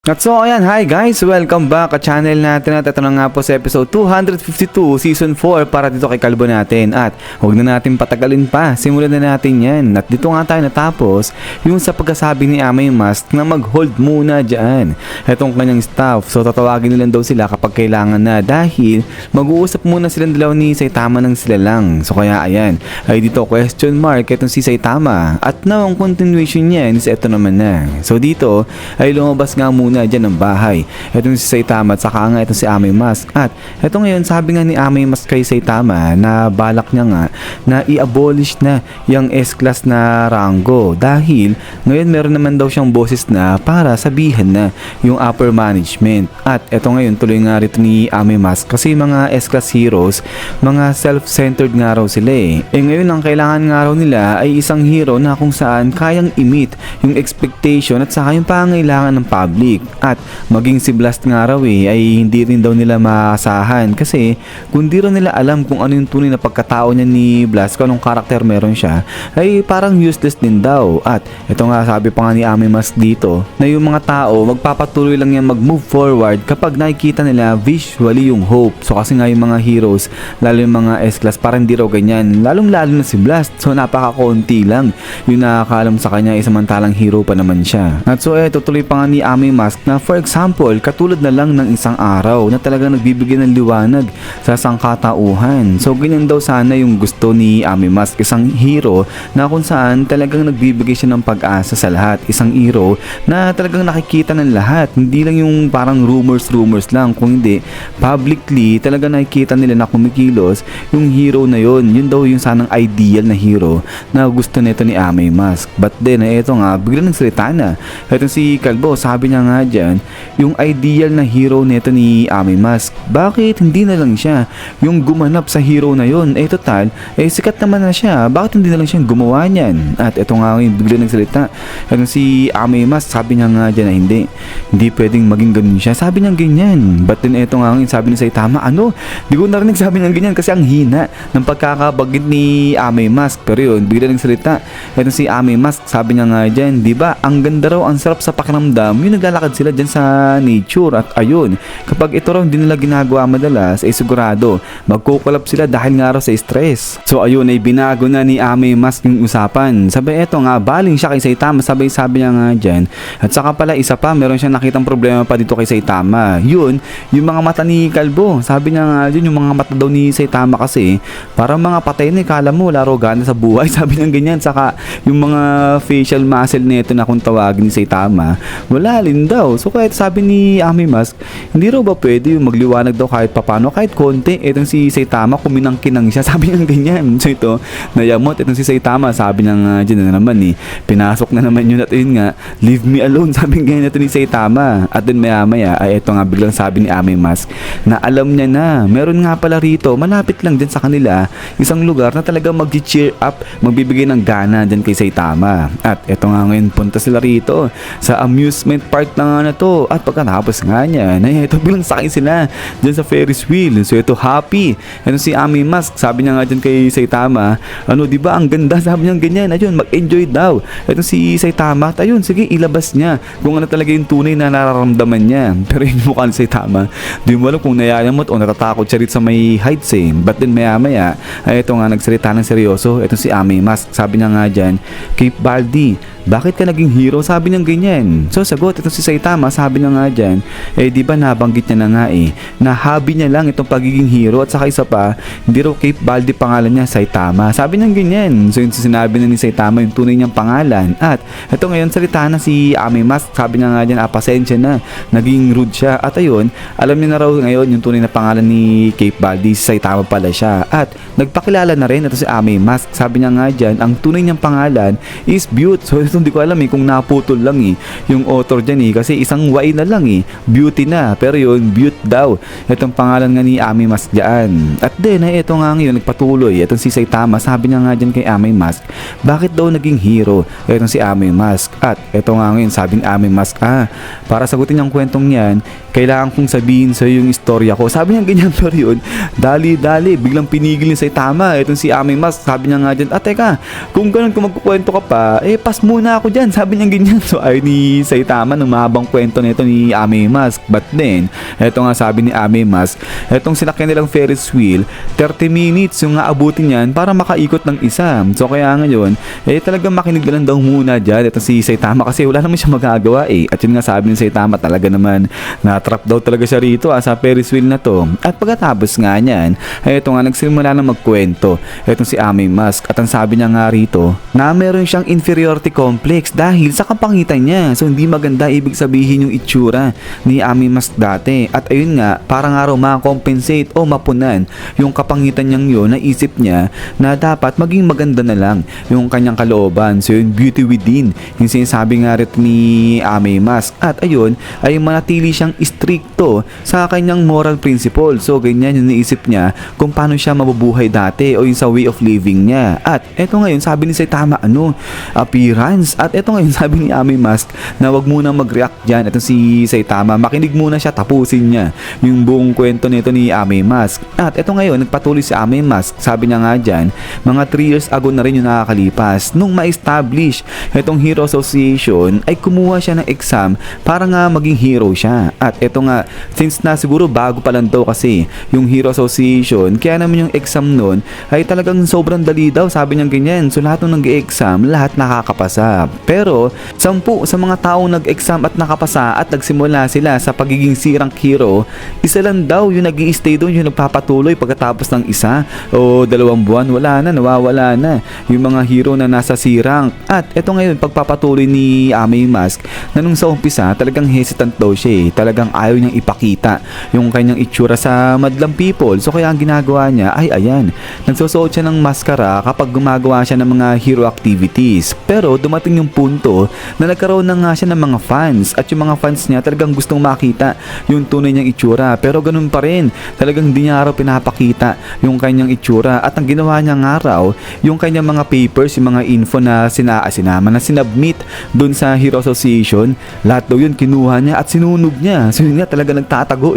At so ayan, hi guys, welcome back sa channel natin at ito na nga po sa episode 252 season 4 para dito kay Kalbo natin. At huwag na natin patagalin pa, simulan na natin yan. At dito nga tayo natapos yung sa pagkasabi ni Amay Mask na mag-hold muna dyan itong kanyang staff. So tatawagin nila daw sila kapag kailangan na dahil mag-uusap muna silang dalaw ni Saitama ng sila lang. So kaya ayan, ay dito question mark itong si Saitama at na ang continuation niya is ito naman na. So dito ay lumabas nga muna dyan ng bahay itong si Saitama at saka nga itong si Amay Mask. At ito ngayon sabi nga ni Amay Mask kay Saitama na balak niya nga na i-abolish na yung S-class na rango dahil ngayon meron naman daw siyang boses na para sabihan na yung upper management. At ito ngayon tuloy nga rito ni Amay Mask kasi mga S-class heroes mga self-centered nga raw sila ngayon ang kailangan nga raw nila ay isang hero na kung saan kayang i-meet yung expectation at saka yung pangangailangan ng public. At maging si Blast nga raw ay hindi rin daw nila maasahan kasi kung di raw nila alam kung ano yung tunay na pagkatao niya ni Blast, kung anong karakter meron siya, ay parang useless din daw. At ito nga sabi pa nga ni Amay Mask dito na yung mga tao magpapatuloy lang yan mag-move forward kapag nakikita nila visually yung hope. So kasi nga yung mga heroes lalo yung mga S-class parang di raw ganyan, lalong lalo na si Blast. So napaka-konti lang yung nakakaalam sa kanya samantalang hero pa naman siya. At so tuloy pa nga ni Amay Mask na for example katulad na lang ng isang araw na talagang nagbibigay ng liwanag sa sangkatauhan. So ganyan daw sana yung gusto ni Amay Mask, isang hero na kung saan talagang nagbibigay siya ng pag-asa sa lahat, isang hero na talagang nakikita ng lahat, hindi lang yung parang rumors lang, kung hindi publicly talaga nakikita nila na kumikilos yung hero na yun daw yung sanang ideal na hero na gusto nito ni Amay Mask. But then ito nga biglang nagsalita na itong si Kalbo, sabi niya nga dyan yung ideal na hero nito ni Amay Mask, bakit hindi na lang siya yung gumanap sa hero na yun? Total, sikat naman na siya, bakit hindi na lang siya gumawa niyan? At ito nga yung biglang nagsalita itong si Amay Mask, sabi niya nga dyan na hindi pwedeng maging ganun siya, sabi niya ganyan. But then ito nga yung sabi ni Saitama, di ko narinig sabi niya ganyan kasi ang hina ng pagkakabagit ni Amay Mask. Pero yun, biglang nagsalita itong si Amay Mask, sabi niya nga dyan, diba ang ganda raw, ang sarap sa pakiramdam yung naglalakad sila dyan sa nature. At ayun, kapag ito raw hindi nila ginagawa madalas sigurado magkukulap sila dahil nga raw sa stress. So ayun ay binago na ni Amay Mask yung usapan. Sabay eto nga baling siya kay Saitama, sabay sabi niya nga dyan. At saka pala isa pa, meron siyang nakitang problema pa dito kay Saitama, yun yung mga mata ni Kalbo. Sabi niya nga dyan yung mga mata daw ni Saitama kasi parang mga patay na, kala mo laro gana sa buhay, sabi niya ganyan. Saka yung mga facial muscle nito na kung tawagin ni Saitama wala rin daw. So kahit sabi ni Amay Mask, hindi raw ba pwede yung magliwanag daw kahit papano, kahit konti. Itong si Saitama kuminang-kinang siya, sabi niya ganyan. So ito, nayamot itong si Saitama, sabi niya nga dyan na naman pinasok na naman yun. At yun nga, leave me alone, sabi nga ito ni Saitama. At dun maya-maya ay ito nga biglang sabi ni Amay Mask na alam niya na, meron nga pala rito malapit lang din sa kanila isang lugar na talagang mag-cheer up, magbibigay ng gana dyan kay Saitama. At ito nga ngayon punta sila rito sa amusement park na to. At pagkatapos nga niya ito bilang sakay sila dyan sa Ferris wheel. So ito happy ito si Amay Mask, sabi niya nga dyan kay Saitama, diba ang ganda, sabi niya ganyan. Ayun, mag-enjoy daw ito si Saitama. At ayun, sige ilabas niya kung ano talaga yung tunay na nararamdaman niya. Pero yung mukha ni Saitama, di mo alam kung nayayamot o natatakot siya rin sa may heights But then maya-maya ay ito nga nagsalita ng seryoso ito si Amay Mask, sabi niya nga dyan, Cape Baldi, bakit ka naging hero? Sabi niya ganyan. So sagot ito si Saitama, sabi niya nga dyan, di ba nabanggit niya na nga na hobby niya lang itong pagiging hero. At saka isa pa, hindi raw Cape Baldi pangalan niya, Saitama, sabi niya ganyan. So yun sinabi na ni Saitama yung tunay niyang pangalan. At ito ngayon salita na si Amay Mask, sabi niya nga dyan, pasensya na, naging rude siya. At ayun, alam niya na raw ngayon yung tunay na pangalan ni Cape Baldi, si Saitama pala siya. At nagpakilala na rin ito si Amay Mask, sabi niya nga dyan, ang tunay niyang pangalan is Beaut. So ito hindi ko alam kung naputol lang yung author dyan kasi isang Y na lang Beauty na, pero yun Beaut daw itong pangalan nga ni Amay Mask dyan. At then ito nga ngayon nagpatuloy itong si Saitama, sabi niya nga dyan kay Amay Mask, bakit daw naging hero itong si Amay Mask. At ito nga ngayon sabi ni Amay Mask, para sagutin yung kwentong yan kailangan kong sabihin sa yung istorya ko, sabi niya ganyan. Pero yun, dali biglang pinigil ni Saitama itong si Amay Mask, sabi niya nga dyan, teka, kung ganun kung magkukwento ka pa, pas muna muna ako dyan, sabi niya ganyan. So ayun ni Saitama ng mahabang kwento nito ni Ame Mask. But then, eto nga sabi ni Ame Mask, etong sinakyan nilang Ferris wheel, 30 minutes yung aabutin niyan para makaikot ng isa. So kaya ngayon, talagang makinig na lang daw muna dyan. Ito si Saitama kasi wala naman siya magagawa At yun nga sabi ni Saitama, talaga naman na-trap daw talaga siya rito sa Ferris wheel na to. At pagkatapos nga niyan, ito nga nagsimula na magkwento. Etong si Ame Mask at ang sabi niya nga rito na meron siyang inferiority complex dahil sa kapangitan niya. So hindi maganda ibig sabihin yung itsura ni Ame Mask dati. At ayun nga, parang araw makakompensate o mapunan yung kapangitan niyang yun, naisip niya na dapat maging maganda na lang yung kanyang kalooban. So yung beauty within, yung sinasabi nga rin ni Ame Mask. At ayun, ay manatili siyang stricto sa kanyang moral principle. So ganyan yung naisip niya kung paano siya mabubuhay dati o yung sa way of living niya. At eto ngayon, sabi ni Saitama, appearance. At eto ngayon, sabi ni Ame Mask na wag muna mag-react dyan. Eto si Saitama, makinig muna siya, tapusin niya yung buong kwento nito ni Ame Mask. At eto ngayon, nagpatuloy si Ame Mask. Sabi niya nga dyan, mga 3 years ago na rin yung nakakalipas. Nung ma-establish itong Hero Association, ay kumuha siya ng exam para nga maging hero siya. At eto nga, since na siguro bago pa lang daw kasi yung Hero Association, kaya naman yung exam nun ay talagang sobrang dali daw, sabi niya ganyan. So lahat ng nag-exam, lahat nakakapasa. Pero 10 sa mga taong nag-exam at nakapasa at nagsimula sila sa pagiging sirang hero, isa lang daw yung nag-i-stay doon, yung nagpapatuloy pagkatapos ng 1 o 2 buwan, wala na, nawawala na yung mga hero na nasa sirang. At eto ngayon, pagpapatuloy ni Ame Mask na nung sa umpisa talagang hesitant daw siya talagang ayaw niyang ipakita yung kanyang itsura sa madlang people. So kaya ang ginagawa niya ay ayan, nagsusuot siya ng maskara kapag gumagawa siya ng mga hero activities. Pero dumating yung punto na nagkaroon na nga siya ng mga fans at yung mga fans niya talagang gustong makita yung tunay niyang itsura. Pero ganun pa rin, talagang hindi niya araw pinapakita yung kanyang itsura. At ang ginawa niya nga raw, yung kanyang mga papers, yung mga info na sinama na sinubmit dun sa Hero Association, lahat daw yun kinuha niya at sinunog niya. So yun nga, talaga nagtatago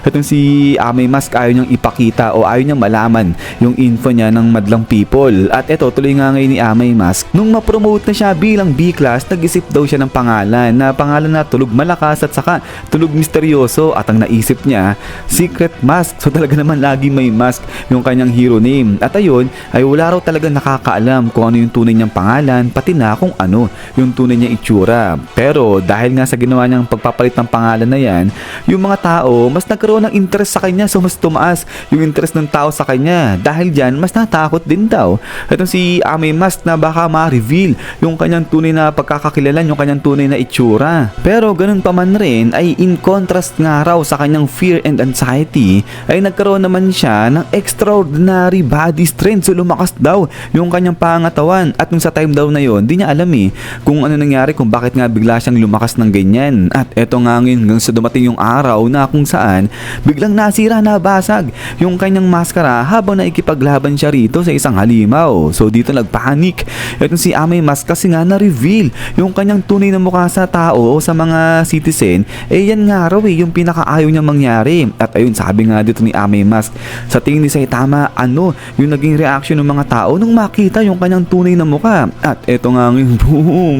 Itong si Ame Mask ayaw niyang ipakita o ayaw niyang malaman yung info niya ng madlang people. At eto, tuloy nga ngayon ni Ame Mask, nung ma-promote na siya bilang B-class, nag-isip daw siya ng pangalan na tulog malakas at saka tulog misteryoso. At ang naisip niya, Secret Mask. So talaga naman lagi may mask yung kanyang hero name. At ayun, ay wala raw talaga nakakaalam kung ano yung tunay niyang pangalan, pati na kung ano yung tunay niyang itsura. Pero dahil nga sa ginawa niyang pagpapalit ng pangalan na yan, yung mga tao mas nagkaroon ng interest sa kanya. So mas tumaas yung interest ng tao sa kanya. Dahil dyan, mas natakot din daw itong si Ame Mask na baka ma-reveal yung kanyang tunay na pagkakakilalan, yung kanyang tunay na itsura. Pero ganun pa man rin, ay in contrast nga raw sa kanyang fear and anxiety, ay nagkaroon naman siya ng extraordinary body strength. So lumakas daw yung kanyang pangatawan. At nung sa time daw na yon, di niya alam kung ano nangyari, kung bakit nga bigla siyang lumakas ng ganyan. At eto nga ngayon, hanggang sa dumating yung araw na kung saan biglang nasira, nabasag yung kanyang maskara habang naikipaglaban siya rito sa isang halimaw. So dito nagpanik itong si Ame Mask kasi nga na-reveal yung kanyang tunay na mukha sa tao o sa mga citizen. Yan nga raw yung pinakaayaw niyang mangyari. At ayun, sabi nga dito ni Ame Mask, sa tingin ni Saitama, ano yung naging reaction ng mga tao nung makita yung kanyang tunay na mukha. At eto nga ngayon, boom,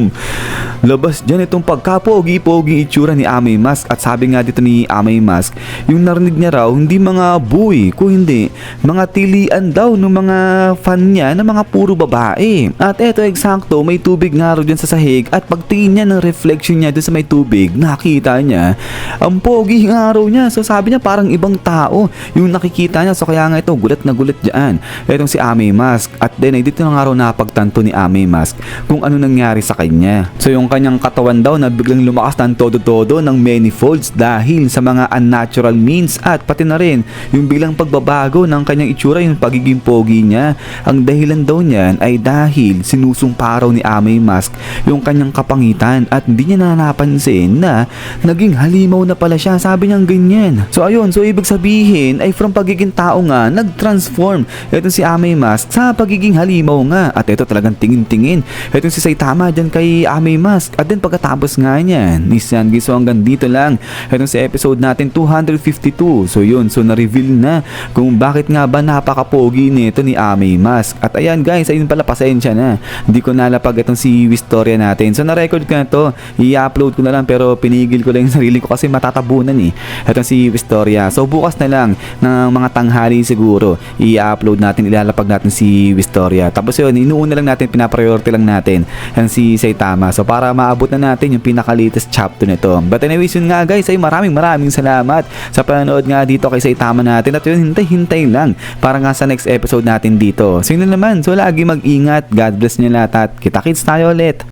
labas dyan itong pagkapogi-pogi itsura ni Ame Mask. At sabi nga dito ni Ame Mask, yung narinig niya raw, hindi mga buoy, kung hindi mga tilian daw ng mga fan niya na mga puro babae. At eto eksakto, may tubig nga raw dyan sa sahig. At pagtingin niya ng reflection niya dun sa may tubig, nakita niya ang pogi nga raw niya. So sabi niya parang ibang tao yung nakikita niya. So kaya nga ito, gulat na gulat dyan etong si Ame Mask. At then ay dito na nga raw napagtanto ni Ame Mask kung ano nangyari sa kanya. So yung kanyang katawan daw na biglang lumakas ng todo-todo ng many folds dahil sa mga unnatural means. At pati na rin yung biglang pagbabago ng kanyang itsura, yung pagiging pogi niya. Ang dahilan daw niyan ay dahil sinusumpa raw ni Ame Mask yung kanyang kapangitan at hindi niya napansin na naging halimaw na pala siya. Sabi niya ganyan. So ayun, so ibig sabihin ay from pagiging tao nga, nag-transform ito si Ame Mask sa pagiging halimaw nga. At ito talagang tingin-tingin ito si Saitama dyan kay Ame Mask. At then pagkatapos nga niyan, Nissan Giso, hanggang dito lang ito si episode natin 252. So yun, so na-reveal na kung bakit nga ba napaka-pogi nito ni Ame Mask. At ayan guys, ayun pala, pasensya na, hindi ko nalapag itong si si Wistoria natin. So na-record ko na to, i-upload ko na lang pero pinigil ko lang yung sarili ko kasi matatabunan eh. Ito si Wistoria. So bukas na lang ng mga tanghali siguro i-upload natin, ilalapag natin si Wistoria. Tapos yun, inuuna lang natin, pinapriority lang natin yan si Saitama. So para maabot na natin yung pinaka-latest chapter nito. But anyways yun nga guys, ay maraming salamat sa panonood nga dito kay Saitama natin. At yun, hintay lang para nga sa next episode natin dito. So yun na naman, so lagi mag-ingat, God bless niyo lahat at kita-kits tayo ulit.